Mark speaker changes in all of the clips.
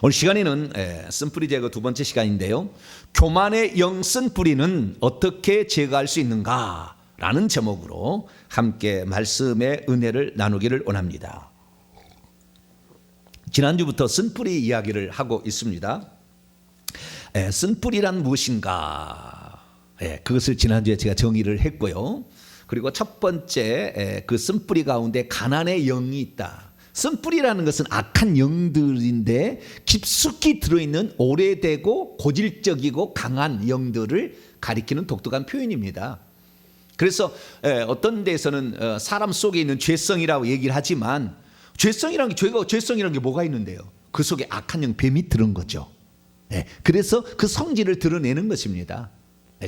Speaker 1: 오늘 시간에는 쓴뿌리 제거 두 번째 시간인데요. 교만의 영 쓴뿌리는 어떻게 제거할 수 있는가? 라는 제목으로 함께 말씀의 은혜를 나누기를 원합니다. 지난주부터 쓴뿌리 이야기를 하고 있습니다. 쓴뿌리란 무엇인가? 그것을 지난주에 제가 정의를 했고요. 그리고 첫 번째 그 쓴뿌리 가운데 가난의 영이 있다. 쓴뿌리라는 것은 악한 영들인데 깊숙이 들어있는 오래되고 고질적이고 강한 영들을 가리키는 독특한 표현입니다. 그래서 어떤 데서는 사람 속에 있는 죄성이라고 얘기를 하지만 죄성이라는 게 뭐가 있는데요? 그 속에 악한 영 뱀이 들은 거죠. 그래서 그 성질을 드러내는 것입니다.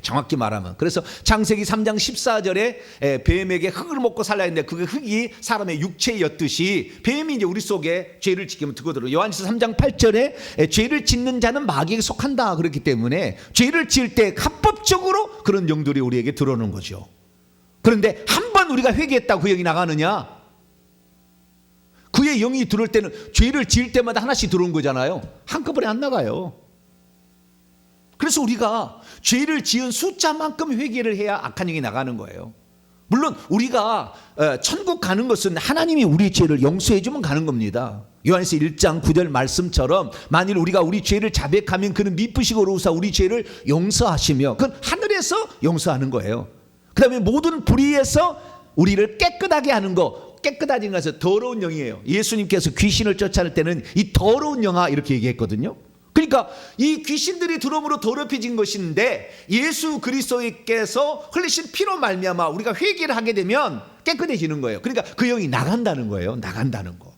Speaker 1: 정확히 말하면. 그래서 창세기 3장 14절에 뱀에게 흙을 먹고 살라 했는데 그 흙이 사람의 육체였듯이 뱀이 이제 우리 속에 죄를 지키면 듣거든요. 요한일서 3장 8절에 죄를 짓는 자는 마귀에게 속한다 그렇기 때문에 죄를 지을 때 합법적으로 그런 영들이 우리에게 들어오는 거죠. 그런데 한 번 우리가 회개했다고 그 영이 나가느냐? 그의 영이 들어올 때는 죄를 지을 때마다 하나씩 들어온 거잖아요. 한꺼번에 안 나가요. 그래서 우리가 죄를 지은 숫자만큼 회개를 해야 악한 영이 나가는 거예요. 물론 우리가 천국 가는 것은 하나님이 우리 죄를 용서해 주면 가는 겁니다. 요한일서 1장 9절 말씀처럼 만일 우리가 우리 죄를 자백하면 그는 미쁘시고 어루우사 우리 죄를 용서하시며 그건 하늘에서 용서하는 거예요. 그 다음에 모든 불의에서 우리를 깨끗하게 하는 거, 깨끗하진 것은 더러운 영이에요. 예수님께서 귀신을 쫓아낼 때는 이 더러운 영아 이렇게 얘기했거든요. 그러니까 이 귀신들이 들어옴으로 더럽혀진 것인데 예수 그리스도께서 흘리신 피로 말미암아 우리가 회개를 하게 되면 깨끗해지는 거예요. 그러니까 그 영이 나간다는 거예요. 나간다는 거.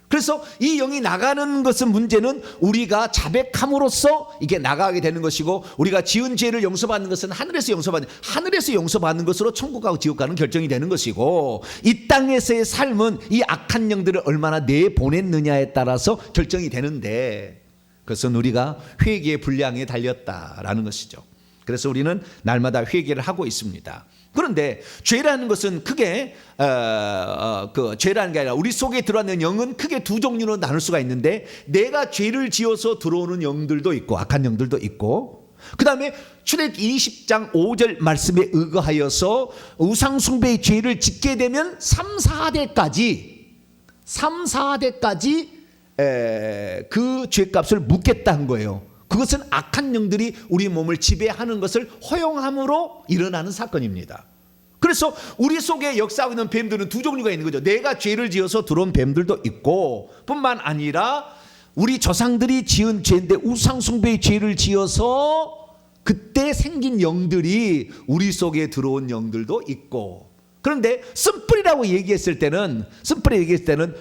Speaker 1: 그래서 이 영이 나가는 것은 문제는 우리가 자백함으로써 이게 나가게 되는 것이고 우리가 지은 죄를 용서받는 것은 하늘에서 용서받는 것으로 천국 가고 지옥 가는 결정이 되는 것이고 이 땅에서의 삶은 이 악한 영들을 얼마나 내보냈느냐에 따라서 결정이 되는데 그것은 우리가 회개의 분량에 달렸다라는 것이죠. 그래서 우리는 날마다 회개를 하고 있습니다. 그런데 죄라는 것은 크게 그 죄라는 게 아니라 우리 속에 들어왔는 영은 크게 두 종류로 나눌 수가 있는데 내가 죄를 지어서 들어오는 영들도 있고 악한 영들도 있고 그 다음에 출애굽기 20장 5절 말씀에 의거하여서 우상숭배의 죄를 짓게 되면 3, 4대까지 그 죄값을 묻겠다 한 거예요. 그것은 악한 영들이 우리 몸을 지배하는 것을 허용함으로 일어나는 사건입니다. 그래서 우리 속에 역사하고 있는 뱀들은 두 종류가 있는 거죠. 내가 죄를 지어서 들어온 뱀들도 있고 뿐만 아니라 우리 조상들이 지은 죄인데 우상숭배의 죄를 지어서 그때 생긴 영들이 우리 속에 들어온 영들도 있고 그런데 쓴뿌리라고 얘기했을 때는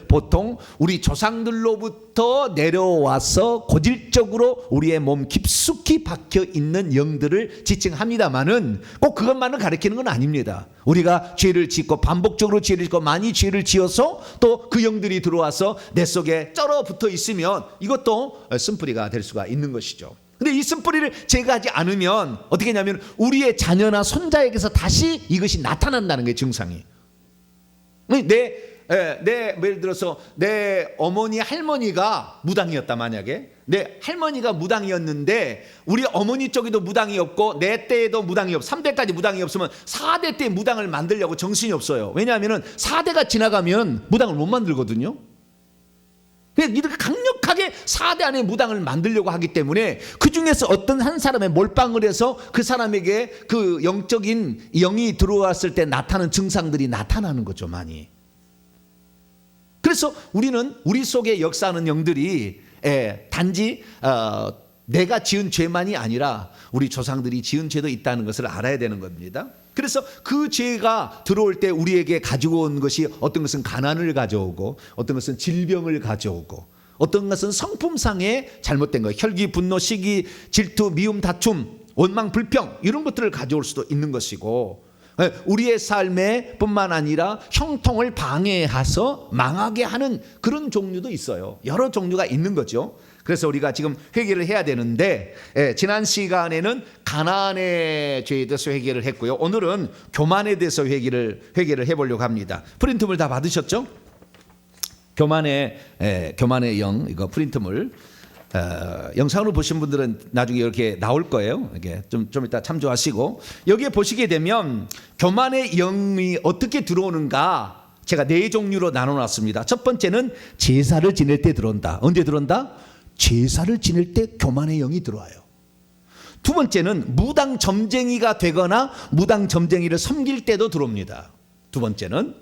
Speaker 1: 보통 우리 조상들로부터 내려와서 고질적으로 우리의 몸 깊숙이 박혀 있는 영들을 지칭합니다만은 꼭 그것만을 가리키는 건 아닙니다. 우리가 죄를 짓고 반복적으로 죄를 짓고 많이 죄를 지어서 또 그 영들이 들어와서 내 속에 쩔어 붙어 있으면 이것도 쓴뿌리가 될 수가 있는 것이죠. 근데 이 쓴뿌리를 제거하지 않으면 어떻게 하냐면 우리의 자녀나 손자에게서 다시 이것이 나타난다는 게 증상이. 예를 들어서 내 어머니 할머니가 무당이었다 만약에 내 할머니가 무당이었는데 우리 어머니 쪽에도 무당이 없고 내 때에도 무당이 없어 3대까지 무당이 없으면 4대 때 무당을 만들려고 정신이 없어요. 왜냐하면 4대가 지나가면 무당을 못 만들거든요. 이렇게 강력하게 4대 안에 무당을 만들려고 하기 때문에 그 중에서 어떤 한 사람의 몰빵을 해서 그 사람에게 그 영적인 영이 들어왔을 때 나타나는 증상들이 나타나는 거죠 많이. 그래서 우리는 우리 속에 역사하는 영들이 단지 내가 지은 죄만이 아니라 우리 조상들이 지은 죄도 있다는 것을 알아야 되는 겁니다. 그래서 그 죄가 들어올 때 우리에게 가지고 온 것이 어떤 것은 가난을 가져오고 어떤 것은 질병을 가져오고 어떤 것은 성품상의 잘못된 것, 혈기, 분노, 시기, 질투, 미움, 다툼, 원망, 불평 이런 것들을 가져올 수도 있는 것이고 우리의 삶에 뿐만 아니라 형통을 방해해서 망하게 하는 그런 종류도 있어요. 여러 종류가 있는 거죠. 그래서 우리가 지금 회개를 해야 되는데 지난 시간에는 가난의 죄에 대해서 회개를 했고요. 오늘은 교만에 대해서 회개를 해보려고 합니다. 프린트물 다 받으셨죠? 교만의 영 이거 프린트물 영상으로 보신 분들은 나중에 이렇게 나올 거예요. 이게 좀 이따 참조하시고, 여기에 보시게 되면 교만의 영이 어떻게 들어오는가 제가 4종류로 나눠놨습니다. 첫 번째는 제사를 지낼 때 들어온다. 언제 들어온다? 제사를 지낼 때 교만의 영이 들어와요. 두 번째는 무당 점쟁이가 되거나 무당 점쟁이를 섬길 때도 들어옵니다. 두 번째는.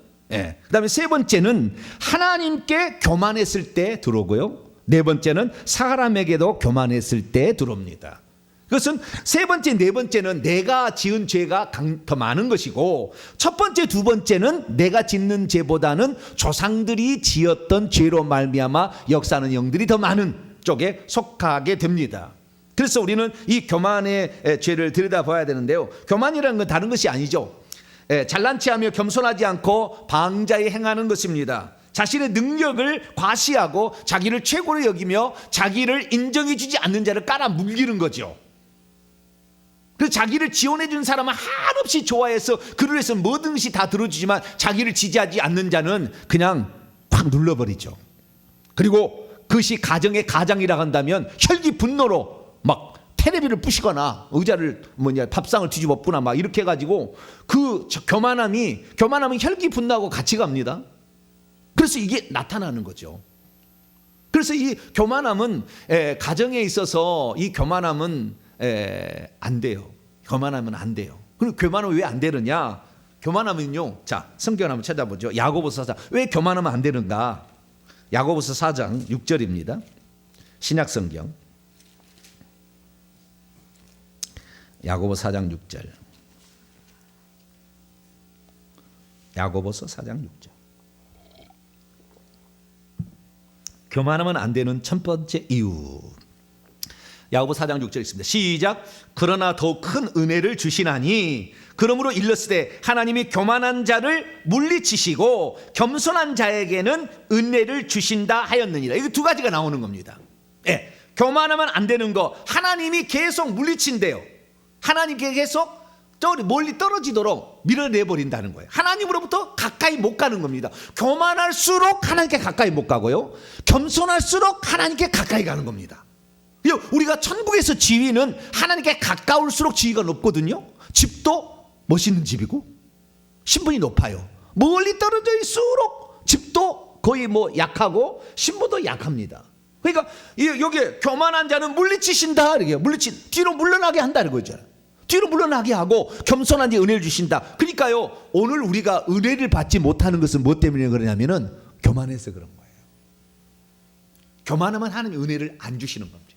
Speaker 1: 그다음에 세 번째는 하나님께 교만했을 때 들어오고요. 네 번째는 사람에게도 교만했을 때 들어옵니다. 그것은 세 번째, 네 번째는 내가 지은 죄가 더 많은 것이고, 첫 번째, 두 번째는 내가 짓는 죄보다는 조상들이 지었던 죄로 말미암아 역사하는 영들이 더 많은 쪽에 속하게 됩니다. 그래서 우리는 이 교만의 죄를 들여다봐야 되는데요. 교만이라는 건 다른 것이 아니죠. 잘난 체하며 겸손하지 않고 방자에 행하는 것입니다. 자신의 능력을 과시하고 자기를 최고로 여기며 자기를 인정해 주지 않는 자를 깔아뭉개는 거죠. 그래서 자기를 지원해 준 사람은 한없이 좋아해서 그를 위해서 뭐든지 다 들어주지만 자기를 지지하지 않는 자는 그냥 확 눌러버리죠. 그리고 그것이 가정의 가장이라 한다면 혈기 분노로 막 테레비를 부시거나 의자를 밥상을 뒤집어 엎거나 막 이렇게 해가지고 그 교만함이 혈기 분노하고 같이 갑니다. 그래서 이게 나타나는 거죠. 그래서 이 교만함은 가정에 있어서 이 교만함은 안 돼요. 교만하면 안 돼요. 그리고 교만은 왜 안 되느냐? 교만하면요. 자, 성경 한번 찾아보죠. 야고보서 4장. 왜 교만하면 안 되는가? 야고보서 4장 6절입니다. 신약 성경. 야고보 4장 6절. 야고보서 4장 6절. 교만하면 안 되는 첫 번째 이유. 야고보 4장 6절 있습니다. 시작. 그러나 더욱 큰 은혜를 주시나니 그러므로 일렀으되 하나님이 교만한 자를 물리치시고 겸손한 자에게는 은혜를 주신다 하였느니라. 이거 두 가지가 나오는 겁니다. 교만하면 안 되는 거 하나님이 계속 물리친대요. 하나님께 계속 멀리 떨어지도록 밀어내버린다는 거예요. 하나님으로부터 가까이 못 가는 겁니다. 교만할수록 하나님께 가까이 못 가고요, 겸손할수록 하나님께 가까이 가는 겁니다. 우리가 천국에서 지위는 하나님께 가까울수록 지위가 높거든요. 집도 멋있는 집이고 신분이 높아요. 멀리 떨어져 있을수록 집도 거의 약하고 신분도 약합니다. 그러니까 여기에 교만한 자는 물리치신다, 이렇게 뒤로 물러나게 한다는 거죠. 뒤로 물러나게 하고 겸손한 자 은혜를 주신다. 그러니까요, 오늘 우리가 은혜를 받지 못하는 것은 무엇 때문에 그러냐면은 교만해서 그런 거예요. 교만하면 하나님 은혜를 안 주시는 겁니다.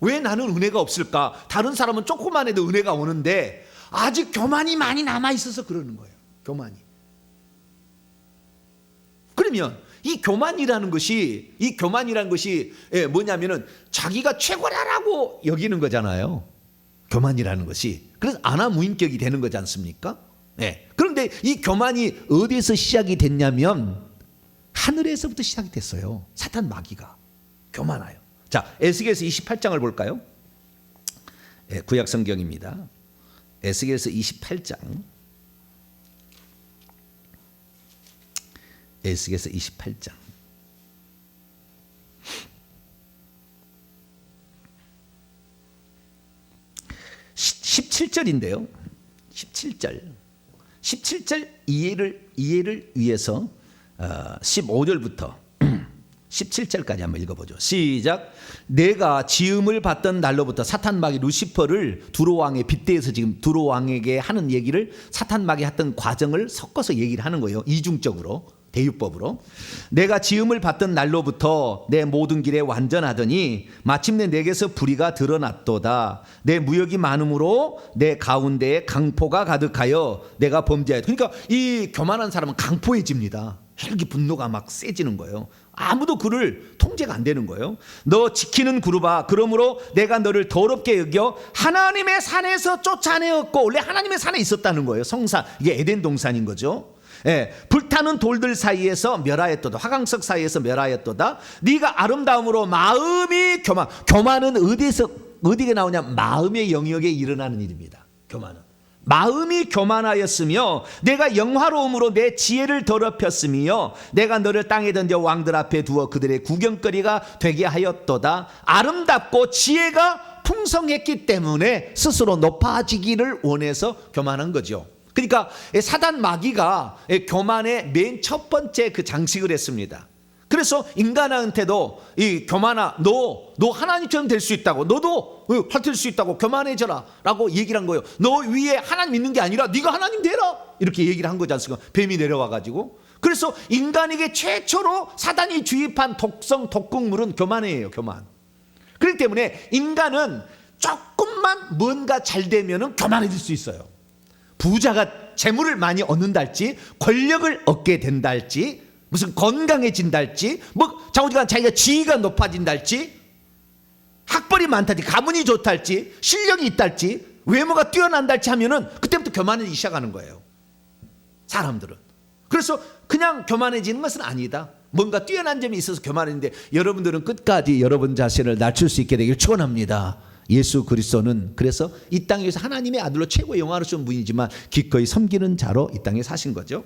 Speaker 1: 왜 나는 은혜가 없을까? 다른 사람은 조금만 해도 은혜가 오는데 아직 교만이 많이 남아 있어서 그러는 거예요. 교만이. 그러면 이 교만이라는 것이 뭐냐면은 자기가 최고라고 여기는 거잖아요. 교만이라는 것이. 그래서 아나무인격이 되는 거지 않습니까? 그런데 이 교만이 어디에서 시작이 됐냐면 하늘에서부터 시작이 됐어요. 사탄 마귀가 교만해요. 자, 에스겔서 28장을 볼까요? 구약 성경입니다. 에스겔서 28장. 에스겔서 28장. 17절인데요. 17절 이해를 위해서 15절부터 17절까지 한번 읽어보죠. 시작. 내가 지음을 받던 날로부터 사탄 마귀 루시퍼를 두로왕에 빗대어서 지금 두로왕에게 하는 얘기를 사탄 마귀 했던 과정을 섞어서 얘기를 하는 거예요. 이중적으로, 대유법으로. 내가 지음을 받던 날로부터 내 모든 길에 완전하더니 마침내 내게서 불의가 드러났도다. 내 무역이 많음으로 내 가운데에 강포가 가득하여 내가 범죄하였다. 그러니까 이 교만한 사람은 강포해집니다. 혈기 분노가 막 세지는 거예요. 아무도 그를 통제가 안 되는 거예요. 너 지키는 그루바, 그러므로 내가 너를 더럽게 여겨 하나님의 산에서 쫓아내었고, 원래 하나님의 산에 있었다는 거예요. 성산, 이게 에덴 동산인 거죠. 불타는 돌들 사이에서 멸하였도다. 화강석 사이에서 멸하였도다. 네가 아름다움으로 마음이 교만은 어디게 나오냐? 마음의 영역에 일어나는 일입니다. 교만은 마음이 교만하였으며 내가 영화로움으로 내 지혜를 더럽혔으며 내가 너를 땅에 던져 왕들 앞에 두어 그들의 구경거리가 되게 하였도다. 아름답고 지혜가 풍성했기 때문에 스스로 높아지기를 원해서 교만한 거죠. 그러니까 사단 마귀가 교만의 맨 첫 번째 그 장식을 했습니다. 그래서 인간한테도 이 교만아, 너 하나님처럼 될 수 있다고, 너도 활될 수 있다고 교만해져라 라고 얘기를 한 거예요. 너 위에 하나님 있는 게 아니라 네가 하나님 되라 이렇게 얘기를 한 거지 않습니까? 뱀이 내려와 가지고. 그래서 인간에게 최초로 사단이 주입한 독성 독극물은 교만이에요. 교만. 그렇기 때문에 인간은 조금만 뭔가 잘 되면은 교만해질 수 있어요. 부자가 재물을 많이 얻는달지, 권력을 얻게 된달지, 무슨 건강해진달지, 뭐 자우지간 자기가 지위가 높아진달지, 학벌이 많달지, 가문이 좋달지, 실력이 있달지, 외모가 뛰어난달지 하면은 그때부터 교만해지기 시작하는 거예요. 사람들은. 그래서 그냥 교만해지는 것은 아니다. 뭔가 뛰어난 점이 있어서 교만했는데 여러분들은 끝까지 여러분 자신을 낮출 수 있게 되길 축원합니다. 예수 그리스도는 그래서 이 땅에서 하나님의 아들로 최고의 영화로운 분이지만 기꺼이 섬기는 자로 이 땅에 사신 거죠.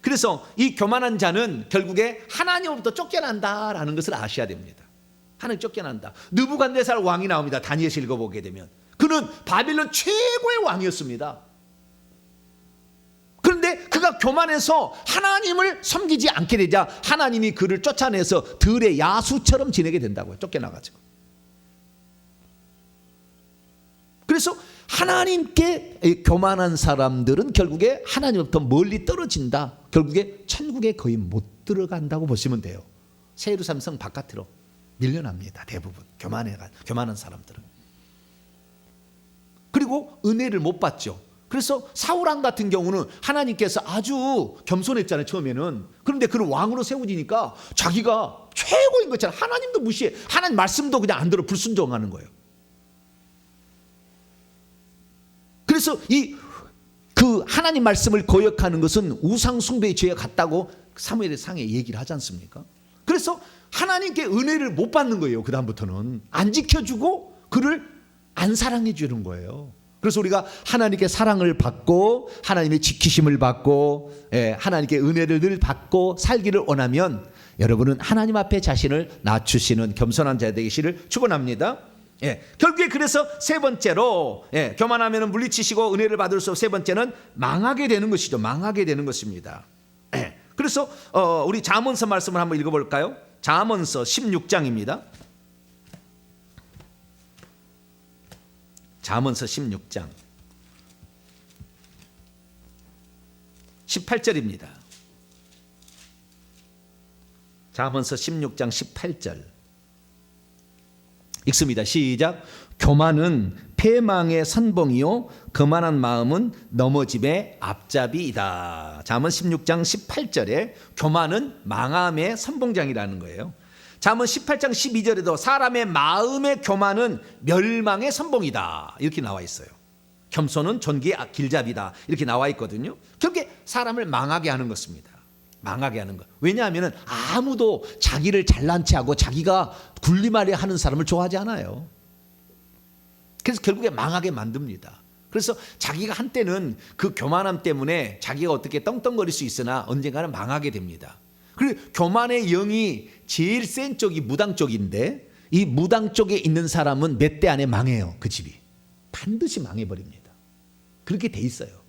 Speaker 1: 그래서 이 교만한 자는 결국에 하나님으로부터 쫓겨난다라는 것을 아셔야 됩니다. 하나님 쫓겨난다. 느부갓네살 왕이 나옵니다. 다니엘서 읽어보게 되면 그는 바빌론 최고의 왕이었습니다. 그런데 그가 교만해서 하나님을 섬기지 않게 되자 하나님이 그를 쫓아내서 들의 야수처럼 지내게 된다고요. 쫓겨나가지고. 그래서 하나님께 교만한 사람들은 결국에 하나님부터 멀리 떨어진다. 결국에 천국에 거의 못 들어간다고 보시면 돼요. 새 예루살렘 성 바깥으로 밀려납니다. 대부분 교만한 사람들은. 그리고 은혜를 못 받죠. 그래서 사울왕 같은 경우는 하나님께서 아주 겸손했잖아요. 처음에는. 그런데 그를 왕으로 세우지니까 자기가 최고인 것처럼 하나님도 무시해. 하나님 말씀도 그냥 안 들어 불순종하는 거예요. 그래서 그 하나님 말씀을 거역하는 것은 우상 숭배의 죄와 같다고 사무엘의 상에 얘기를 하지 않습니까? 그래서 하나님께 은혜를 못 받는 거예요. 그 다음부터는 안 지켜주고 그를 안 사랑해 주는 거예요. 그래서 우리가 하나님께 사랑을 받고 하나님의 지키심을 받고 하나님께 은혜를 늘 받고 살기를 원하면 여러분은 하나님 앞에 자신을 낮추시는 겸손한 자 되기를 축원합니다. 결국에 그래서 세 번째로 교만하면 물리치시고 은혜를 받을 수 없고 세 번째는 망하게 되는 것이죠. 망하게 되는 것입니다. 그래서 우리 잠언서 말씀을 한번 읽어볼까요? 잠언서 16장입니다. 잠언서 16장 18절입니다. 잠언서 16장 18절 읽습니다. 시작. 교만은 패망의 선봉이요 거만한 마음은 넘어짐의 앞잡이이다. 잠언 16장 18절에 교만은 망함의 선봉장이라는 거예요. 잠언 18장 12절에도 사람의 마음의 교만은 멸망의 선봉이다 이렇게 나와 있어요. 겸손은 존귀의 길잡이다 이렇게 나와 있거든요. 결국에 사람을 망하게 하는 것입니다. 망하게 하는 것. 왜냐하면 아무도 자기를 잘난 체하고 자기가 군림하려 하는 사람을 좋아하지 않아요. 그래서 결국에 망하게 만듭니다. 그래서 자기가 한때는 그 교만함 때문에 자기가 어떻게 떵떵거릴 수 있으나 언젠가는 망하게 됩니다. 그리고 교만의 영이 제일 센 쪽이 무당 쪽인데 이 무당 쪽에 있는 사람은 몇 대 안에 망해요. 그 집이 반드시 망해버립니다. 그렇게 돼 있어요.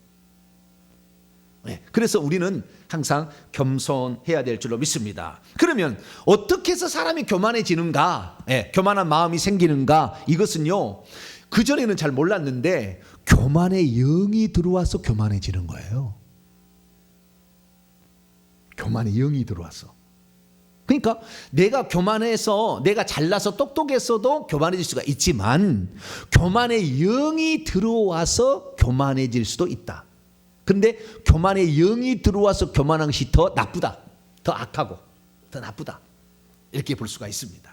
Speaker 1: 그래서 우리는 항상 겸손해야 될 줄로 믿습니다. 그러면 어떻게 해서 사람이 교만해지는가, 교만한 마음이 생기는가, 이것은요 그전에는 잘 몰랐는데 교만의 영이 들어와서 교만해지는 거예요. 교만의 영이 들어와서. 그러니까 내가 교만해서 내가 잘나서 똑똑했어도 교만해질 수가 있지만 교만의 영이 들어와서 교만해질 수도 있다. 그런데 교만의 영이 들어와서 교만한 것이 더 나쁘다, 더 악하고 더 나쁘다 이렇게 볼 수가 있습니다.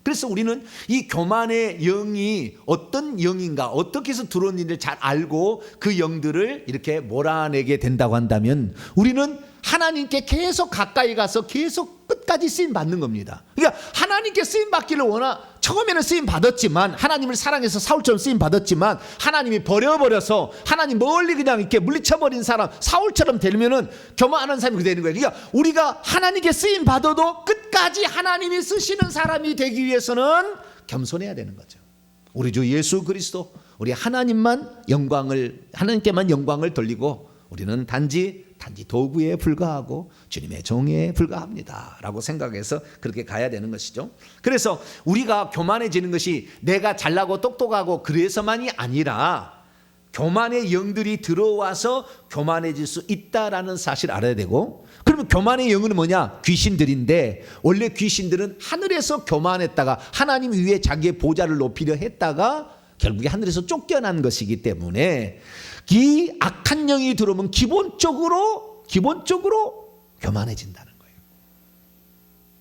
Speaker 1: 그래서 우리는 이 교만의 영이 어떤 영인가, 어떻게 해서 들어오는지를 잘 알고 그 영들을 이렇게 몰아내게 된다고 한다면 우리는 하나님께 계속 가까이 가서 계속 끝까지 쓰임 받는 겁니다. 그러니까 하나님께 쓰임 받기를 처음에는 쓰임 받았지만, 하나님을 사랑해서 사울처럼 쓰임 받았지만 하나님이 버려버려서 하나님 멀리 그냥 이렇게 물리쳐버린 사람 사울처럼 되면은 교만한 사람이 그렇게 되는 거예요. 그러니까 우리가 하나님께 쓰임 받아도 끝까지 하나님이 쓰시는 사람이 되기 위해서는 겸손해야 되는 거죠. 우리 주 예수 그리스도, 우리 하나님께만 영광을 돌리고 우리는 단지 도구에 불과하고 주님의 종에 불과합니다 라고 생각해서 그렇게 가야 되는 것이죠. 그래서 우리가 교만해지는 것이 내가 잘나고 똑똑하고 그래서만이 아니라 교만의 영들이 들어와서 교만해질 수 있다라는 사실을 알아야 되고, 그러면 교만의 영은 뭐냐? 귀신들인데, 원래 귀신들은 하늘에서 교만했다가 하나님 위에 자기의 보좌를 높이려 했다가 결국에 하늘에서 쫓겨난 것이기 때문에 이 악한 영이 들어오면 기본적으로 교만해진다는 거예요.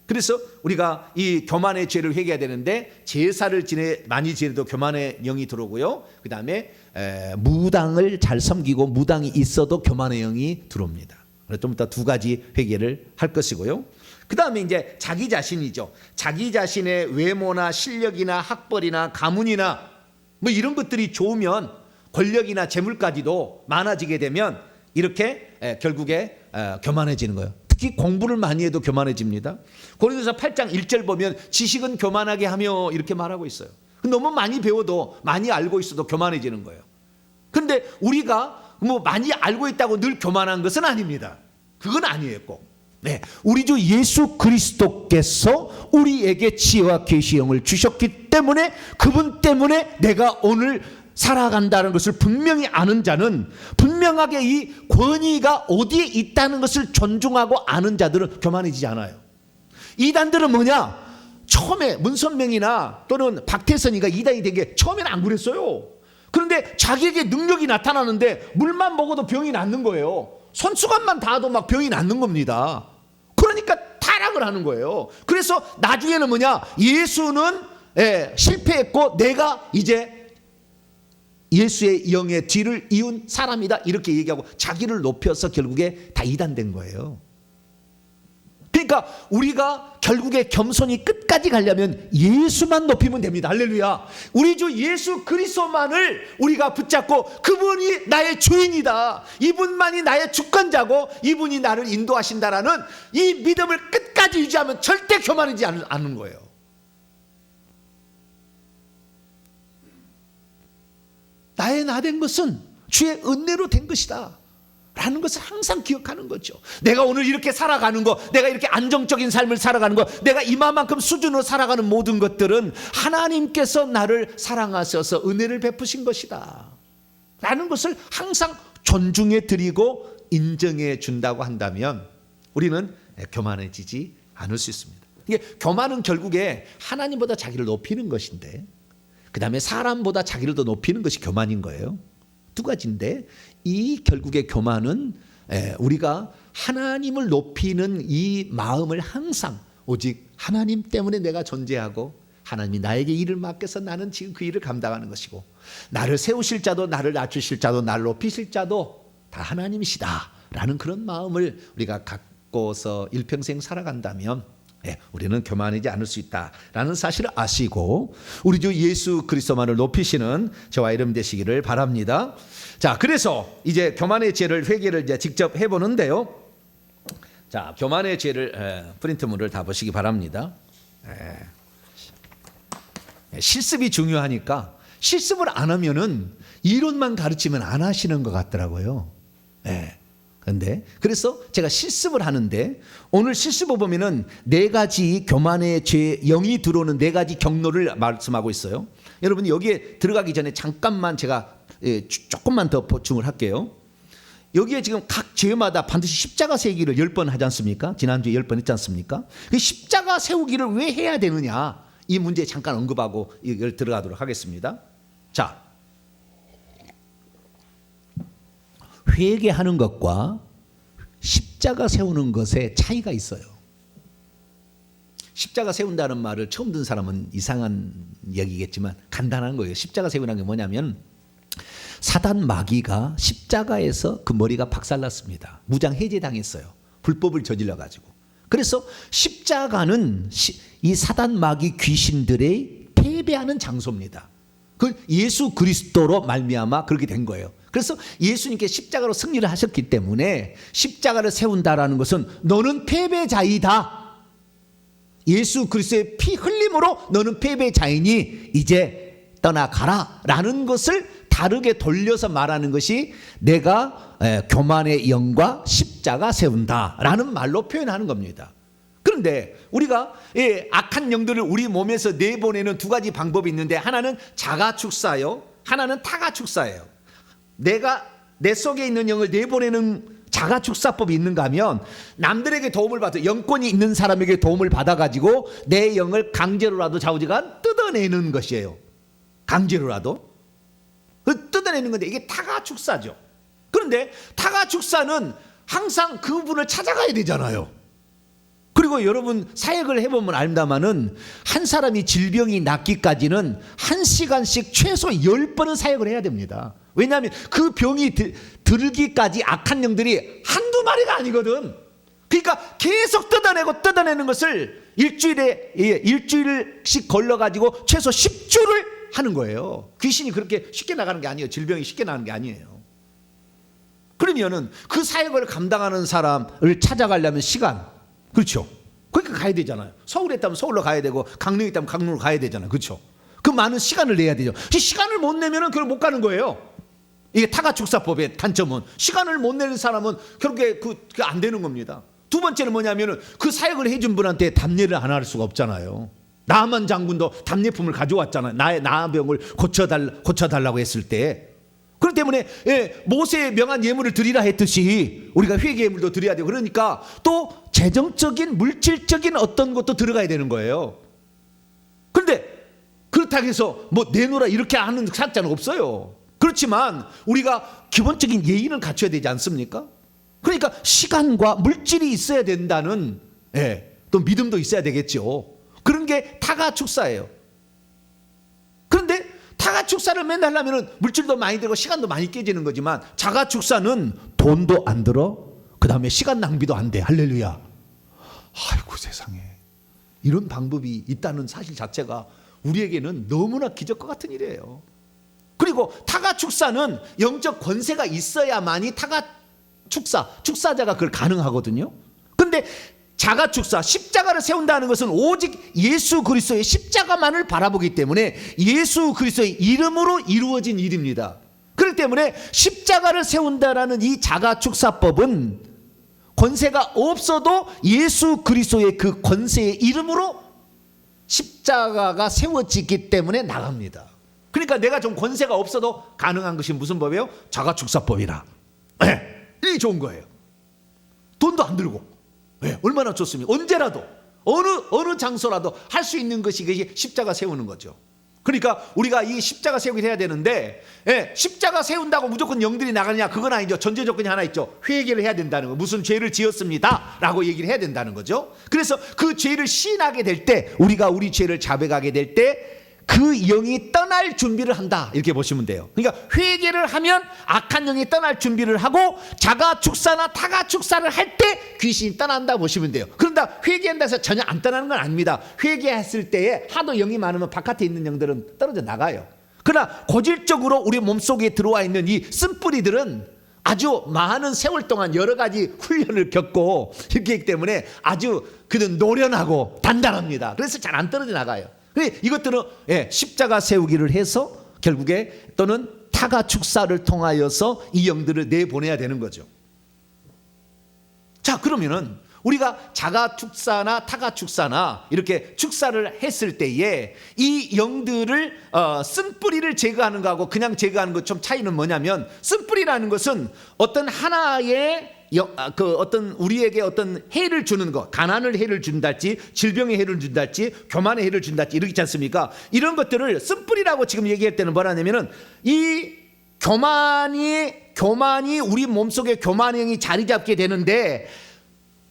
Speaker 1: 그래서 우리가 이 교만의 죄를 회개해야 되는데, 제사를 많이 지내도 교만의 영이 들어오고요. 그 다음에 무당을 잘 섬기고 무당이 있어도 교만의 영이 들어옵니다. 좀 이따 두 가지 회개를 할 것이고요. 그 다음에 이제 자기 자신이죠. 자기 자신의 외모나 실력이나 학벌이나 가문이나 뭐 이런 것들이 좋으면, 권력이나 재물까지도 많아지게 되면 이렇게 결국에 교만해지는 거예요. 특히 공부를 많이 해도 교만해집니다. 고린도서 8장 1절 보면 지식은 교만하게 하며 이렇게 말하고 있어요. 너무 많이 배워도, 많이 알고 있어도 교만해지는 거예요. 그런데 우리가 뭐 많이 알고 있다고 늘 교만한 것은 아닙니다. 그건 아니에요 꼭. 네, 우리 주 예수 그리스도께서 우리에게 지혜와 계시의 영을 주셨기 때문에, 그분 때문에 내가 오늘 살아간다는 것을 분명히 아는 자는, 분명하게 이 권위가 어디에 있다는 것을 존중하고 아는 자들은 교만해지지 않아요. 이단들은 뭐냐? 처음에 문선명이나 또는 박태선이가 이단이 된 게 처음에는 안 그랬어요. 그런데 자기에게 능력이 나타나는데 물만 먹어도 병이 낫는 거예요. 손수건만 닿아도 막 병이 낫는 겁니다. 그러니까 타락을 하는 거예요. 그래서 나중에는 뭐냐? 예수는 실패했고 내가 이제 예수의 영의 뒤를 이은 사람이다 이렇게 얘기하고 자기를 높여서 결국에 다 이단된 거예요. 그러니까 우리가 결국에 겸손히 끝까지 가려면 예수만 높이면 됩니다. 할렐루야. 우리 주 예수 그리스도만을 우리가 붙잡고, 그분이 나의 주인이다, 이분만이 나의 주권자고 이분이 나를 인도하신다라는 이 믿음을 끝까지 유지하면 절대 교만하지 않는 거예요. 나의 나 된 것은 주의 은혜로 된 것이다 라는 것을 항상 기억하는 거죠. 내가 오늘 이렇게 살아가는 거, 내가 이렇게 안정적인 삶을 살아가는 거, 내가 이만큼 수준으로 살아가는 모든 것들은 하나님께서 나를 사랑하셔서 은혜를 베푸신 것이다 라는 것을 항상 존중해 드리고 인정해 준다고 한다면 우리는 교만해지지 않을 수 있습니다. 이게 교만은 결국에 하나님보다 자기를 높이는 것인데, 그 다음에 사람보다 자기를 더 높이는 것이 교만인 거예요. 두 가지인데, 이 결국의 교만은 우리가 하나님을 높이는 이 마음을 항상 오직 하나님 때문에 내가 존재하고 하나님이 나에게 일을 맡겨서 나는 지금 그 일을 감당하는 것이고, 나를 세우실 자도 나를 낮추실 자도 나를 높이실 자도 다 하나님이시다 라는 그런 마음을 우리가 갖고서 일평생 살아간다면 우리는 교만하지 않을 수 있다라는 사실을 아시고 우리 주 예수 그리스도만을 높이시는 저와 여러분 되시기를 바랍니다. 자, 그래서 이제 교만의 죄를 회개를 이제 직접 해보는데요. 자, 교만의 죄를 프린트물을 다 보시기 바랍니다. 실습이 중요하니까 실습을 안 하면은 이론만 가르치면 안 하시는 것 같더라고요. 그런데 그래서 제가 실습을 하는데, 오늘 실습을 보면은 네 가지 교만의 죄, 영이 들어오는 네 가지 경로를 말씀하고 있어요. 여러분 여기에 들어가기 전에 잠깐만 제가 조금만 더 보충을 할게요. 여기에 지금 각 죄마다 반드시 십자가 세우기를 10번 하지 않습니까? 지난주에 10번 했지 않습니까? 그 십자가 세우기를 왜 해야 되느냐, 이 문제 잠깐 언급하고 이걸 들어가도록 하겠습니다. 자, 회개하는 것과 십자가 세우는 것에 차이가 있어요. 십자가 세운다는 말을 처음 듣는 사람은 이상한 얘기겠지만 간단한 거예요. 십자가 세우는 게 뭐냐면, 사단 마귀가 십자가에서 그 머리가 박살났습니다. 무장 해제당했어요. 불법을 저질러 가지고. 그래서 십자가는 이 사단 마귀 귀신들의 패배하는 장소입니다. 그 예수 그리스도로 말미암아 그렇게 된 거예요. 그래서 예수님께 십자가로 승리를 하셨기 때문에 십자가를 세운다라는 것은 너는 패배자이다. 예수 그리스도의 피 흘림으로 너는 패배자이니 이제 떠나가라 라는 것을 다르게 돌려서 말하는 것이 내가 교만의 영과 십자가 세운다 라는 말로 표현하는 겁니다. 그런데 우리가 악한 영들을 우리 몸에서 내보내는 두 가지 방법이 있는데, 하나는 자가축사요, 하나는 타가축사예요. 내가 내 속에 있는 영을 내보내는 자가축사법이 있는가 하면, 남들에게 도움을 받아, 영권이 있는 사람에게 도움을 받아가지고 내 영을 강제로라도 좌우지간 뜯어내는 것이에요. 강제로라도 뜯어내는 건데 이게 타가축사죠. 그런데 타가축사는 항상 그분을 찾아가야 되잖아요. 그리고 여러분 사역을 해보면 압니다마는 한 사람이 질병이 낫기까지는 1시간씩 최소 10번은 사역을 해야 됩니다. 왜냐하면 그 병이 들기까지 악한 영들이 한두 마리가 아니거든. 그러니까 계속 뜯어내는 것을 일주일씩 걸러가지고 최소 10주를 하는 거예요. 귀신이 그렇게 쉽게 나가는 게 아니에요. 질병이 쉽게 나가는 게 아니에요. 그러면은 그 사역을 감당하는 사람을 찾아가려면 시간, 그렇죠. 그러니까 가야 되잖아요. 서울에 있다면 서울로 가야 되고, 강릉에 있다면 강릉으로 가야 되잖아요. 그렇죠. 그 많은 시간을 내야 되죠. 시간을 못 내면은 그걸 못 가는 거예요. 이게 타가축사법의 단점은, 시간을 못 내는 사람은 결국에 그게 안 되는 겁니다. 두 번째는 뭐냐면은 그 사역을 해준 분한테 답례를 안 할 수가 없잖아요. 나만 장군도 답례품을 가져왔잖아요. 나의 나병을 고쳐달라고 했을 때. 그렇기 때문에 모세의 명한 예물을 드리라 했듯이 우리가 회개 예물도 드려야 되고, 그러니까 또 재정적인 물질적인 어떤 것도 들어가야 되는 거예요. 그런데 그렇다고 해서 뭐 내놓으라 이렇게 하는 사자는 없어요. 그렇지만 우리가 기본적인 예의는 갖춰야 되지 않습니까? 그러니까 시간과 물질이 있어야 된다는 또 믿음도 있어야 되겠죠. 그런 게 타가축사예요. 그런데 타가축사를 맨날 하면은 물질도 많이 들고 시간도 많이 깨지는 거지만, 자가축사는 돈도 안 들어, 그 다음에 시간 낭비도 안 돼. 할렐루야. 아이고 세상에, 이런 방법이 있다는 사실 자체가 우리에게는 너무나 기적과 같은 일이에요. 그리고 타가축사는 영적 권세가 있어야만이 축사자가 그걸 가능하거든요. 그런데 자가축사, 십자가를 세운다는 것은 오직 예수 그리스도의 십자가만을 바라보기 때문에 예수 그리스도의 이름으로 이루어진 일입니다. 그렇기 때문에 십자가를 세운다라는 이 자가축사법은 권세가 없어도 예수 그리스도의 그 권세의 이름으로 십자가가 세워지기 때문에 나갑니다. 그러니까 내가 좀 권세가 없어도 가능한 것이 무슨 법이에요? 자가축사법이라. 이게 좋은 거예요. 돈도 안 들고. 얼마나 좋습니까? 언제라도 어느 장소라도 할 수 있는 것이 십자가 세우는 거죠. 그러니까 우리가 이 십자가 세우기를 해야 되는데, 십자가 세운다고 무조건 영들이 나가느냐, 그건 아니죠. 전제 조건이 하나 있죠. 회개를 해야 된다는 거. 무슨 죄를 지었습니다 라고 얘기를 해야 된다는 거죠. 그래서 그 죄를 시인하게 될 때, 우리가 우리 죄를 자백하게 될 때 그 영이 떠날 준비를 한다, 이렇게 보시면 돼요. 그러니까 회개를 하면 악한 영이 떠날 준비를 하고, 자가축사나 타가축사를 할 때 귀신이 떠난다 보시면 돼요. 그런다 회개한다 해서 전혀 안 떠나는 건 아닙니다. 회개했을 때에 하도 영이 많으면 바깥에 있는 영들은 떨어져 나가요. 그러나 고질적으로 우리 몸속에 들어와 있는 이 쓴뿌리들은 아주 많은 세월 동안 여러 가지 훈련을 겪고 이렇기 때문에 아주 그는 노련하고 단단합니다. 그래서 잘 안 떨어져 나가요. 이것들은 십자가 세우기를 해서 결국에 또는 타가축사를 통하여서 이 영들을 내보내야 되는 거죠. 자, 그러면은 우리가 자가축사나 타가축사나 이렇게 축사를 했을 때에 이 영들을 쓴뿌리를 제거하는 거하고 그냥 제거하는 것 좀 차이는 뭐냐면, 쓴뿌리라는 것은 어떤 하나의 어떤 우리에게 어떤 해를 주는 것, 가난을 해를 준달지, 질병의 해를 준달지, 교만의 해를 준달지, 이렇게 있지 않습니까? 이런 것들을 쓴뿌리라고 지금 얘기할 때는 뭐라냐면은, 이 교만이 우리 몸속에 교만의 영이 자리 잡게 되는데,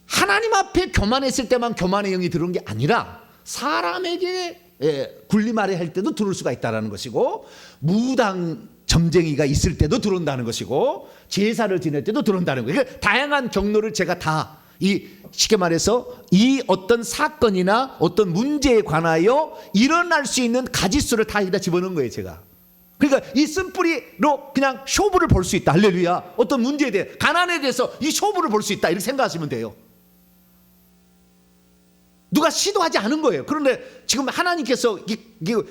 Speaker 1: 하나님 앞에 교만했을 때만 교만의 영이 들어오는 게 아니라 사람에게 군림하려 할 때도 들어올 수가 있다는 것이고, 무당 점쟁이가 있을 때도 들어온다는 것이고, 제사를 지낼 때도 들어온다는 거예요. 그러니까 다양한 경로를 제가 다 이 쉽게 말해서 이 어떤 사건이나 어떤 문제에 관하여 일어날 수 있는 가지수를 다 여기다 집어넣은 거예요, 제가. 그러니까 이 쓴뿌리로 그냥 쇼부를 볼 수 있다. 할렐루야. 어떤 문제에 대해, 가난에 대해서 이 쇼부를 볼 수 있다. 이렇게 생각하시면 돼요. 누가 시도하지 않은 거예요. 그런데 지금 하나님께서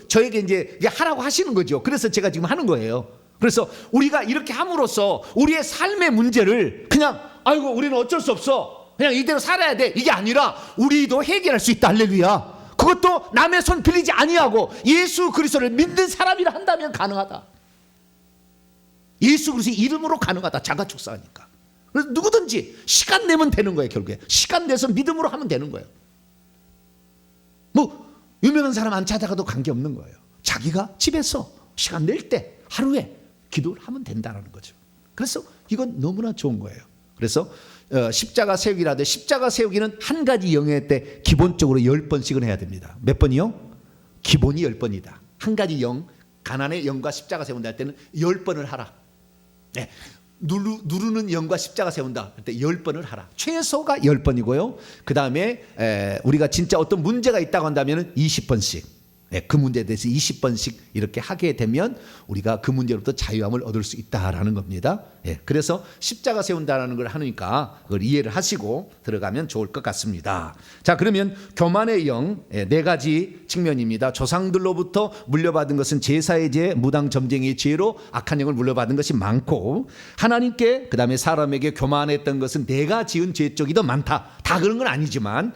Speaker 1: 저에게 이제 하라고 하시는 거죠. 그래서 제가 지금 하는 거예요. 그래서 우리가 이렇게 함으로써 우리의 삶의 문제를 그냥 아이고 우리는 어쩔 수 없어, 그냥 이대로 살아야 돼, 이게 아니라 우리도 해결할 수 있다. 할렐루야. 그것도 남의 손 빌리지 아니하고 예수 그리스도를 믿는 사람이라 한다면 가능하다. 예수 그리스도의 이름으로 가능하다. 자가축사하니까. 그래서 누구든지 시간 내면 되는 거예요. 결국에 시간 내서 믿음으로 하면 되는 거예요. 뭐 유명한 사람 안 찾아가도 관계없는 거예요. 자기가 집에서 시간 낼 때 하루에 기도를 하면 된다는 거죠. 그래서 이건 너무나 좋은 거예요. 그래서 십자가 세우기라도 십자가 세우기는 한 가지 영의 때 기본적으로 10번씩은 해야 됩니다. 몇 번이요? 기본이 10번이다. 한 가지 영, 가난의 영과 십자가 세운다 할 때는 10번을 하라. 네. 누르는 영과 십자가 세운다 할 때 10번을 하라. 최소가 10번이고요. 그 다음에 우리가 진짜 어떤 문제가 있다고 한다면 20번씩, 그 문제에 대해서 20번씩 이렇게 하게 되면 우리가 그 문제로부터 자유함을 얻을 수 있다라는 겁니다. 그래서 십자가 세운다라는 걸 하니까 그걸 이해를 하시고 들어가면 좋을 것 같습니다. 자, 그러면 교만의 영, 네 가지 측면입니다. 조상들로부터 물려받은 것은 제사의 죄, 무당 점쟁이의 죄로 악한 영을 물려받은 것이 많고, 하나님께 그 다음에 사람에게 교만했던 것은 내가 지은 죄 쪽이 더 많다. 다 그런 건 아니지만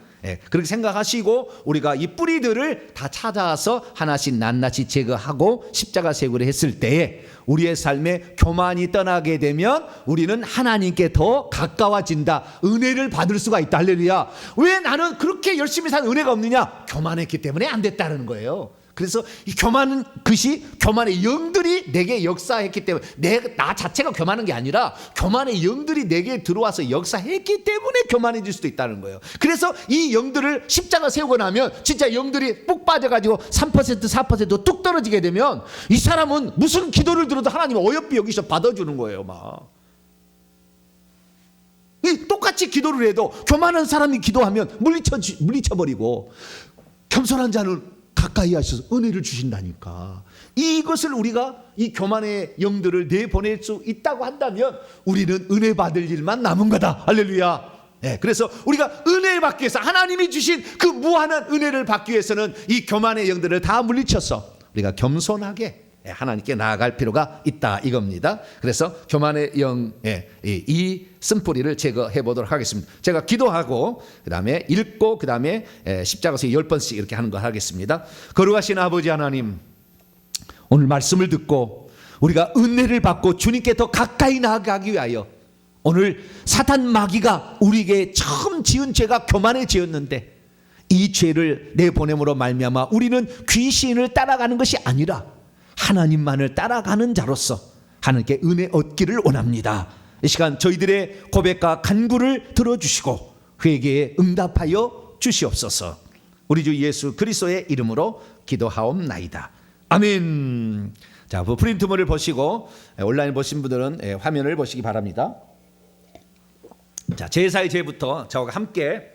Speaker 1: 그렇게 생각하시고 우리가 이 뿌리들을 다 찾아서 하나씩 낱낱이 제거하고 십자가 세우기를 했을 때에 우리의 삶에 교만이 떠나게 되면 우리는 하나님께 더 가까워진다. 은혜를 받을 수가 있다. 할렐루야. 왜 나는 그렇게 열심히 산 은혜가 없느냐? 교만했기 때문에 안 됐다는 거예요. 그래서 이 교만은 것이 교만의 영들이 내게 역사했기 때문에, 나 자체가 교만한 게 아니라 교만의 영들이 내게 들어와서 역사했기 때문에 교만해질 수도 있다는 거예요. 그래서 이 영들을 십자가 세우고 나면 진짜 영들이 뿍 빠져가지고 3% 4%뚝 떨어지게 되면 이 사람은 무슨 기도를 들어도 하나님 어여삐 여기서 받아주는 거예요. 막 똑같이 기도를 해도 교만한 사람이 기도하면 물리쳐버리고, 겸손한 자는 가까이 하셔서 은혜를 주신다니까. 이것을 우리가 이 교만의 영들을 내보낼 수 있다고 한다면 우리는 은혜 받을 일만 남은 거다. 할렐루야. 그래서 우리가 은혜를 받기 위해서, 하나님이 주신 그 무한한 은혜를 받기 위해서는 이 교만의 영들을 다 물리쳐서 우리가 겸손하게 하나님께 나아갈 필요가 있다 이겁니다. 그래서 교만의 영, 이 쓴뿌리를 제거해 보도록 하겠습니다. 제가 기도하고 그 다음에 읽고 그 다음에 십자가에서 10번씩 이렇게 하는 거 하겠습니다. 거룩하신 아버지 하나님, 오늘 말씀을 듣고 우리가 은혜를 받고 주님께 더 가까이 나아가기 위하여, 오늘 사탄 마귀가 우리에게 처음 지은 죄가 교만의 죄였는데 이 죄를 내보냄으로 말미암아 우리는 귀신을 따라가는 것이 아니라 하나님만을 따라가는 자로서 하나님께 은혜 얻기를 원합니다. 이 시간 저희들의 고백과 간구를 들어주시고 회개에 응답하여 주시옵소서. 우리 주 예수 그리스도의 이름으로 기도하옵나이다. 아멘. 자, 프린트물을 보시고 온라인 보신 분들은 화면을 보시기 바랍니다. 자, 제사의 죄부터 저와 함께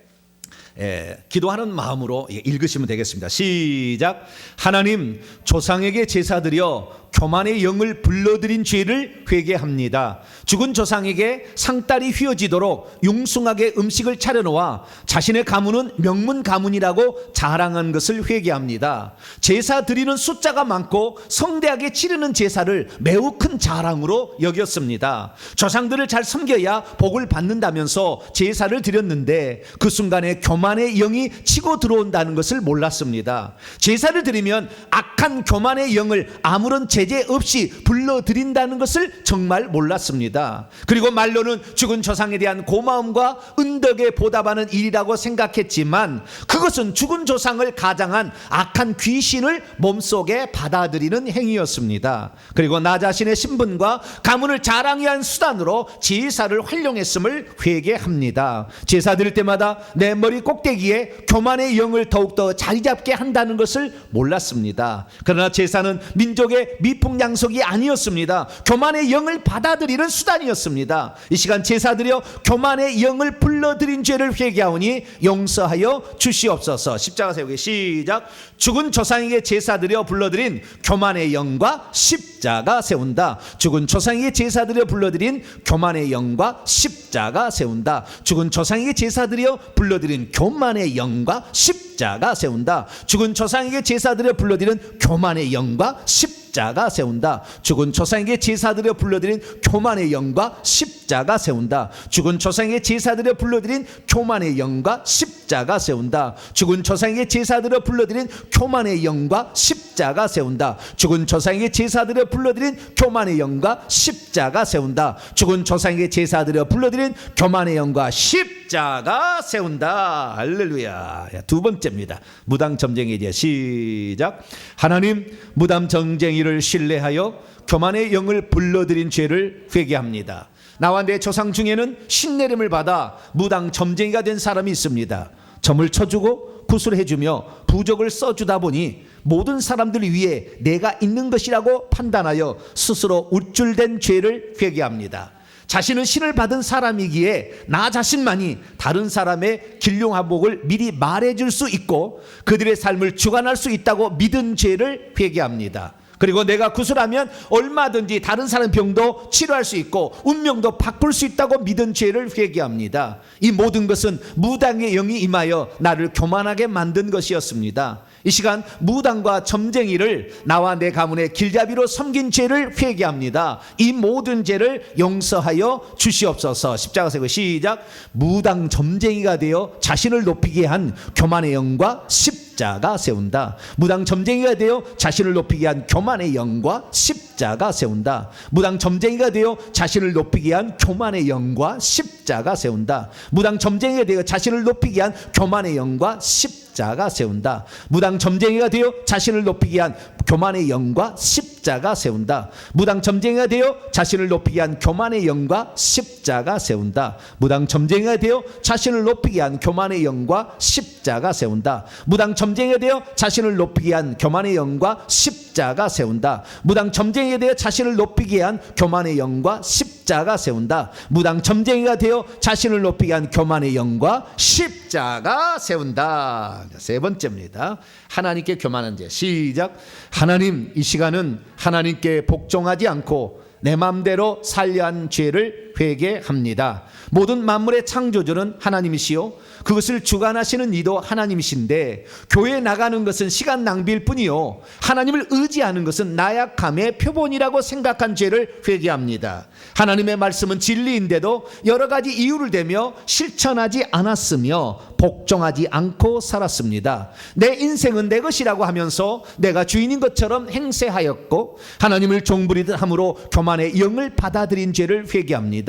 Speaker 1: 기도하는 마음으로 읽으시면 되겠습니다. 시작. 하나님, 조상에게 제사 드려 교만의 영을 불러들인 죄를 회개합니다. 죽은 조상에게 상다리 휘어지도록 융숭하게 음식을 차려놓아 자신의 가문은 명문 가문이라고 자랑한 것을 회개합니다. 제사 드리는 숫자가 많고 성대하게 치르는 제사를 매우 큰 자랑으로 여겼습니다. 조상들을 잘 섬겨야 복을 받는다면서 제사를 드렸는데 그 순간에 교만의 영이 치고 들어온다는 것을 몰랐습니다. 제사를 드리면 악한 교만의 영을 아무런 제재 없이 불러들인다는 것을 정말 몰랐습니다. 그리고 말로는 죽은 조상에 대한 고마움과 은덕에 보답하는 일이라고 생각했지만 그것은 죽은 조상을 가장한 악한 귀신을 몸속에 받아들이는 행위였습니다. 그리고 나 자신의 신분과 가문을 자랑히 한 수단으로 제사를 활용했음을 회개합니다. 제사 드릴 때마다 내 머리 꼭대기에 교만의 영을 더욱더 자리 잡게 한다는 것을 몰랐습니다. 그러나 제사는 민족의 미풍양속이 아니었습니다. 교만의 영을 받아들이는 수단이었습니다. 이 시간 제사 드려 교만의 영을 불러들인 죄를 회개하오니 용서하여 주시옵소서. 십자가 세우기 시작. 죽은 조상에게 제사 드려 불러들인 교만의 영과 십자가 세운다. 죽은 조상에게 제사 드려 불러들인 교만의 영과 십자가 세운다. 죽은 조상에게 제사 드려 불러들인 교만의 영과 십자가 세운다. 죽은 조상에게 제사 드려 불러들인 교만의 영과 십자가 세운다. 죽은 조상에게 제사 드려 불러들인 교만의 영과 십자가 세운다. 죽은 조상에게 제사 드려 불러들인 교만의 영과 십자가 세운다. 죽은 조상에게 제사 드려 불러들인 교만의 영과 십자가 세운다. 죽은 조상에게 제사 드려 불러들인 교만의 영과 십자가 세운다. 죽은 조상에게 제사 드려 불러들인 교만의 영과 십자가 세운다. 할렐루야. 두 번째입니다. 무당 점쟁이에 대해 시작. 하나님, 무당 점쟁이를 신뢰하여 교만의 영을 불러들인 죄를 회개합니다. 나와 내 조상 중에는 신내림을 받아 무당 점쟁이가 된 사람이 있습니다. 점을 쳐주고 구슬해주며 부적을 써주다 보니 모든 사람들 위에 내가 있는 것이라고 판단하여 스스로 우쭐댄 죄를 회개합니다. 자신은 신을 받은 사람이기에 나 자신만이 다른 사람의 길흉하복을 미리 말해줄 수 있고 그들의 삶을 주관할 수 있다고 믿은 죄를 회개합니다. 그리고 내가 구슬하면 얼마든지 다른 사람 병도 치료할 수 있고 운명도 바꿀 수 있다고 믿은 죄를 회개합니다. 이 모든 것은 무당의 영이 임하여 나를 교만하게 만든 것이었습니다. 이 시간 무당과 점쟁이를 나와 내 가문의 길잡이로 섬긴 죄를 회개합니다. 이 모든 죄를 용서하여 주시옵소서. 십자가 세고 시작. 무당 점쟁이가 되어 자신을 높이게 한 교만의 영과 십자가 세운다. 무당 점쟁이가 되어 자신을 높이게 한 교만의 영과 십자가 세운다. 무당 점쟁이가 되어 자신을 높이게 한 교만의 영과 십자가 세운다. 무당 점쟁이가 되어 자신을 높이게 한 교만의 영과 십자가 세운다. 무당 점쟁이가 되어 자신을 높이게 한 교만의 영과 십자가 세운다. 무당 점쟁이가 되어 자신을 높이게 한 교만의 영과 십자가 세운다. 무당 점쟁이가 되어 자신을 높이게 한 교만의 영과 십자가 세운다. 무당 점쟁이가 되어 자신을 높이게 한 교만의 영과 십자가 세운다. 무당 점쟁이가 되어 자신을 높이게 한 교만의 영과 십자가 세운다. 무당 점쟁이가 되어 자신을 높이게 한 교만의 영과 십자가 세운다. 세 번째입니다. 하나님께 교만한 죄. 시작. 하나님, 이 시간은 하나님께 복종하지 않고 내 마음대로 살려 한 죄를 회개합니다. 모든 만물의 창조주는 하나님이시요 그것을 주관하시는 이도 하나님이신데 교회에 나가는 것은 시간 낭비일 뿐이요 하나님을 의지하는 것은 나약함의 표본이라고 생각한 죄를 회개합니다. 하나님의 말씀은 진리인데도 여러 가지 이유를 대며 실천하지 않았으며 복종하지 않고 살았습니다. 내 인생은 내 것이라고 하면서 내가 주인인 것처럼 행세하였고 하나님을 종부리듯 함으로 교만의 영을 받아들인 죄를 회개합니다.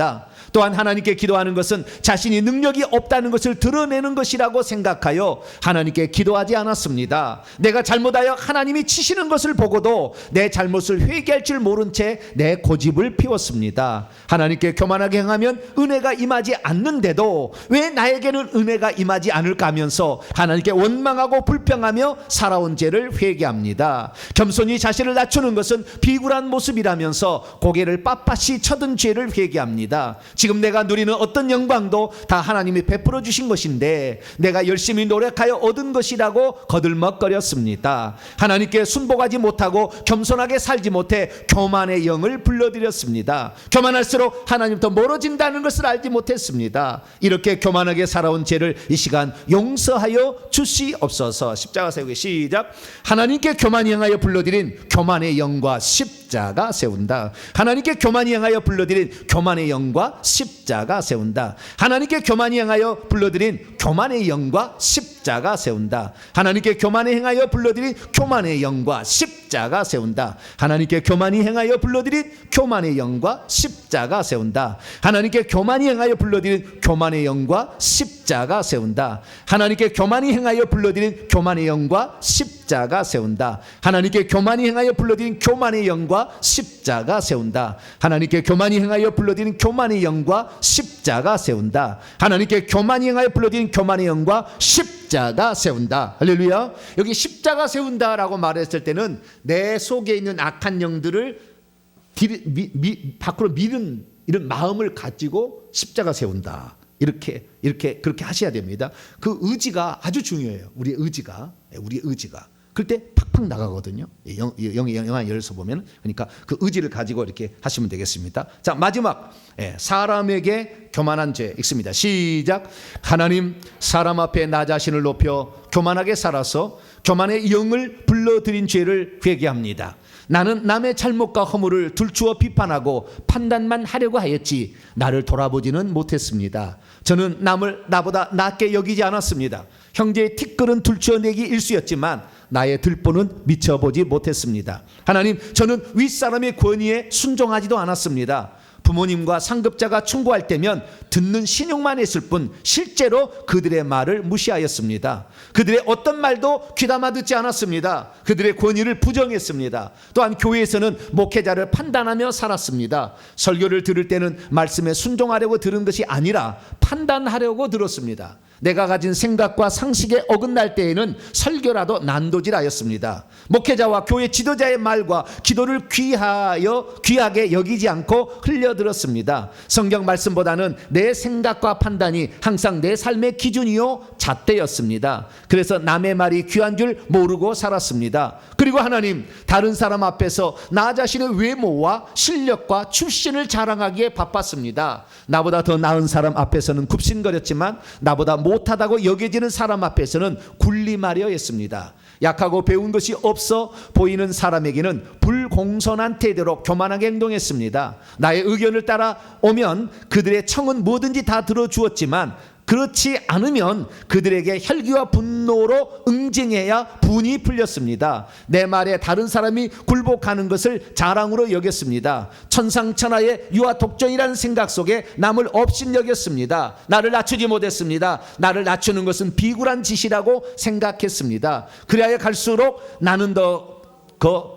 Speaker 1: 또한 하나님께 기도하는 것은 자신이 능력이 없다는 것을 드러내는 것이라고 생각하여 하나님께 기도하지 않았습니다. 내가 잘못하여 하나님이 치시는 것을 보고도 내 잘못을 회개할 줄 모른 채 내 고집을 피웠습니다. 하나님께 교만하게 행하면 은혜가 임하지 않는데도 왜 나에게는 은혜가 임하지 않을까 하면서 하나님께 원망하고 불평하며 살아온 죄를 회개합니다. 겸손히 자신을 낮추는 것은 비굴한 모습이라면서 고개를 빳빳이 쳐든 죄를 회개합니다. 지금 내가 누리는 어떤 영광도 다 하나님이 베풀어 주신 것인데 내가 열심히 노력하여 얻은 것이라고 거들먹거렸습니다. 하나님께 순복하지 못하고 겸손하게 살지 못해 교만의 영을 불러들였습니다. 교만할수록 하나님부터 멀어진다는 것을 알지 못했습니다. 이렇게 교만하게 살아온 죄를 이 시간 용서하여 주시옵소서. 십자가 세우기 시작. 하나님께 교만히 행하여 불러들인 교만의 영과 십자가 세운다. 하나님께 교만히 행하여 불러들인 교만의 영과 십자가 세운다. 하나님께 교만히 행하여 불러들인 교만의 영과 십자가 세운다. 하나님께 교만히 행하여 불러들인 교만의 영과 십자가 세운다. 하나님께 교만히 행하여 불러들인 교만의 영과 십자가 세운다. 하나님께 교만히 행하여 불러들인 교만의 영과 십자가 세운다. 하나님께 교만히 행하여 불러들인 교만의 영과 십자가 세운다. 하나님께 교만히 행하여 불러들인 교만의 영과 십자가 세운다. 하나님께 교만히 행하여 불러들인 교만의 영과 십자가 세운다. 하나님께 교만히 행하여 불러들인 속에 교만의 영과 십자가 세운다. 할렐루야. 여기 십자가 세운다라고 말했을 때는 내 속에 있는 악한 영들을 밖으로 미는 이런 마음을 가지고 십자가 세운다. 그렇게 하셔야 됩니다. 그 의지가 아주 중요해요. 우리의 의지가. 그럴 때 팍팍 나가거든요. 영화 열서 보면. 그러니까 그 의지를 가지고 이렇게 하시면 되겠습니다. 자, 마지막 사람에게 교만한 죄 읽습니다. 시작. 하나님, 사람 앞에 나 자신을 높여 교만하게 살아서 교만의 영을 불러들인 죄를 회개합니다. 나는 남의 잘못과 허물을 들추어 비판하고 판단만 하려고 하였지 나를 돌아보지는 못했습니다. 저는 남을 나보다 낫게 여기지 않았습니다. 형제의 티끌은 들추어내기 일쑤였지만 나의 들보는 미쳐보지 못했습니다. 하나님, 저는 윗사람의 권위에 순종하지도 않았습니다. 부모님과 상급자가 충고할 때면 듣는 신용만 했을 뿐 실제로 그들의 말을 무시하였습니다. 그들의 어떤 말도 귀담아 듣지 않았습니다. 그들의 권위를 부정했습니다. 또한 교회에서는 목회자를 판단하며 살았습니다. 설교를 들을 때는 말씀에 순종하려고 들은 것이 아니라 판단하려고 들었습니다. 내가 가진 생각과 상식에 어긋날 때에는 설교라도 난도질하였습니다. 목회자와 교회 지도자의 말과 기도를 귀하게 여기지 않고 흘려들었습니다. 성경 말씀보다는 내 생각과 판단이 항상 내 삶의 기준이요 잣대였습니다. 그래서 남의 말이 귀한 줄 모르고 살았습니다. 그리고 하나님, 다른 사람 앞에서 나 자신의 외모와 실력과 출신을 자랑하기에 바빴습니다. 나보다 더 나은 사람 앞에서는 굽신거렸지만 나보다 못하다고 여겨지는 사람 앞에서는 군림하려 했습니다. 약하고 배운 것이 없어 보이는 사람에게는 불공손한 태도로 교만하게 행동했습니다. 나의 의견을 따라오면 그들의 청은 뭐든지 다 들어주었지만 그렇지 않으면 그들에게 혈기와 분노로 응징해야 분이 풀렸습니다. 내 말에 다른 사람이 굴복하는 것을 자랑으로 여겼습니다. 천상천하의 유아 독전이라는 생각 속에 남을 업신여겼습니다. 나를 낮추지 못했습니다. 나를 낮추는 것은 비굴한 짓이라고 생각했습니다. 그래야 갈수록 나는 더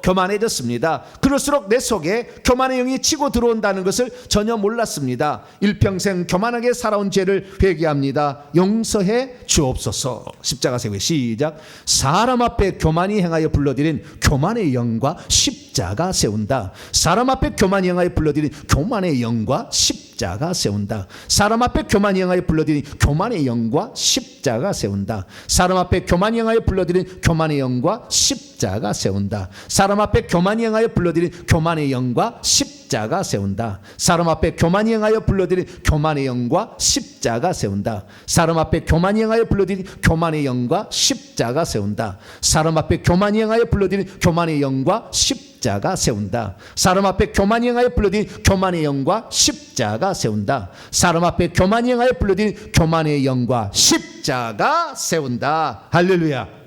Speaker 1: 교만해졌습니다. 그럴수록 내 속에 교만의 영이 치고 들어온다는 것을 전혀 몰랐습니다. 일평생 교만하게 살아온 죄를 회개합니다. 용서해 주옵소서. 십자가 세우기 시작. 사람 앞에 교만히 행하여 불러들인 교만의 영과 십자가 세운다. 사람 앞에 교만히 행하여 불러들인 교만의 영과 십자가 세운다. 사람 앞에 교만히 행하여 불러들인 교만의 영과 십자가 세운다. 사람 앞에 교만히 행하여 불러들인 교만의 영과 십자가 세운다. 사람 앞에 교만히 행하여 불러들인 교만의 영과 십자가 세운다. 사람 앞에 교만히 행하여 불러들인 교만의 영과 십자가 세운다. 사람 앞에 교만히 행하여 불러들인 교만의 영과 십자가 세운다. 사람 앞에 교만히 행하여 불러들인 교만의 영과 십자가 세운다. 사람 앞에 교만히 행하여 불러들인 교만의 영과 십자가 세운다. 사람 앞에 교만히 행하여 불러들인 교만의 영과 십자가 세운다. 할렐루야.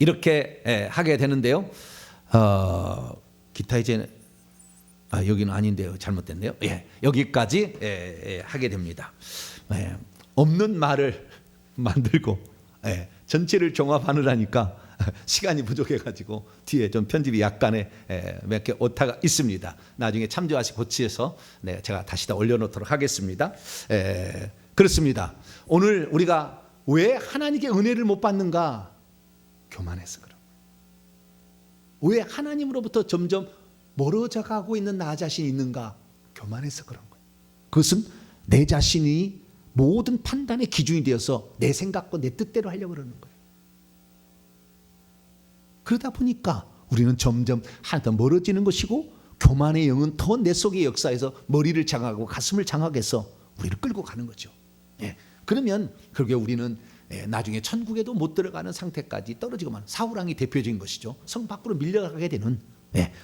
Speaker 1: 이렇게 하게 되는데요. 기타 이제 여기는 아닌데요. 잘못됐네요. 여기까지 하게 됩니다. 없는 말을 만들고 전체를 종합하느라니까 시간이 부족해가지고 뒤에 좀 편집이 약간의 몇 개 오타가 있습니다. 나중에 참조하시 고치해서 제가 다시 다 올려놓도록 하겠습니다. 그렇습니다. 오늘 우리가 왜 하나님께 은혜를 못 받는가? 교만해서 그런 거예요. 왜 하나님으로부터 점점 멀어져 가고 있는 나 자신이 있는가? 교만해서 그런 거예요. 그것은 내 자신이 모든 판단의 기준이 되어서 내 생각과 내 뜻대로 하려고 그러는 거예요. 그러다 보니까 우리는 점점 하나 더 멀어지는 것이고 교만의 영은 더 내 속의 역사에서 머리를 장악하고 가슴을 장악해서 우리를 끌고 가는 거죠. 그러면 결국에 우리는 나중에 천국에도 못 들어가는 상태까지 떨어지고만 사울왕이 대표적인 것이죠. 성 밖으로 밀려가게 되는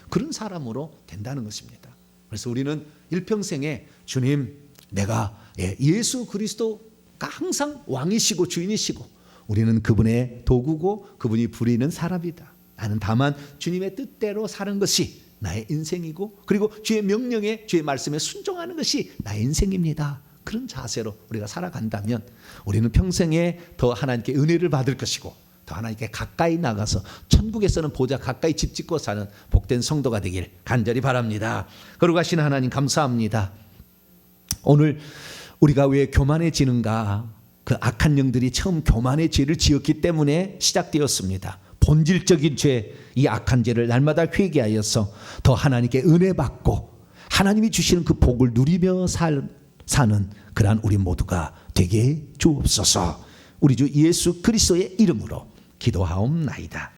Speaker 1: 그런 사람으로 된다는 것입니다. 그래서 우리는 일평생에 주님, 내가 예수 그리스도가 항상 왕이시고 주인이시고 우리는 그분의 도구고 그분이 부리는 사람이다. 나는 다만 주님의 뜻대로 사는 것이 나의 인생이고 그리고 주의 명령에 주의 말씀에 순종하는 것이 나의 인생입니다. 그런 자세로 우리가 살아간다면 우리는 평생에 더 하나님께 은혜를 받을 것이고 더 하나님께 가까이 나가서 천국에서는 보좌 가까이 집 짓고 사는 복된 성도가 되길 간절히 바랍니다. 거룩하신 하나님 감사합니다. 오늘 우리가 왜 교만해지는가? 그 악한 영들이 처음 교만의 죄를 지었기 때문에 시작되었습니다. 본질적인 죄, 이 악한 죄를 날마다 회개하여서 더 하나님께 은혜 받고 하나님이 주시는 그 복을 누리며 사는 그러한 우리 모두가 되게 주옵소서. 우리 주 예수 그리스도의 이름으로 기도하옵나이다.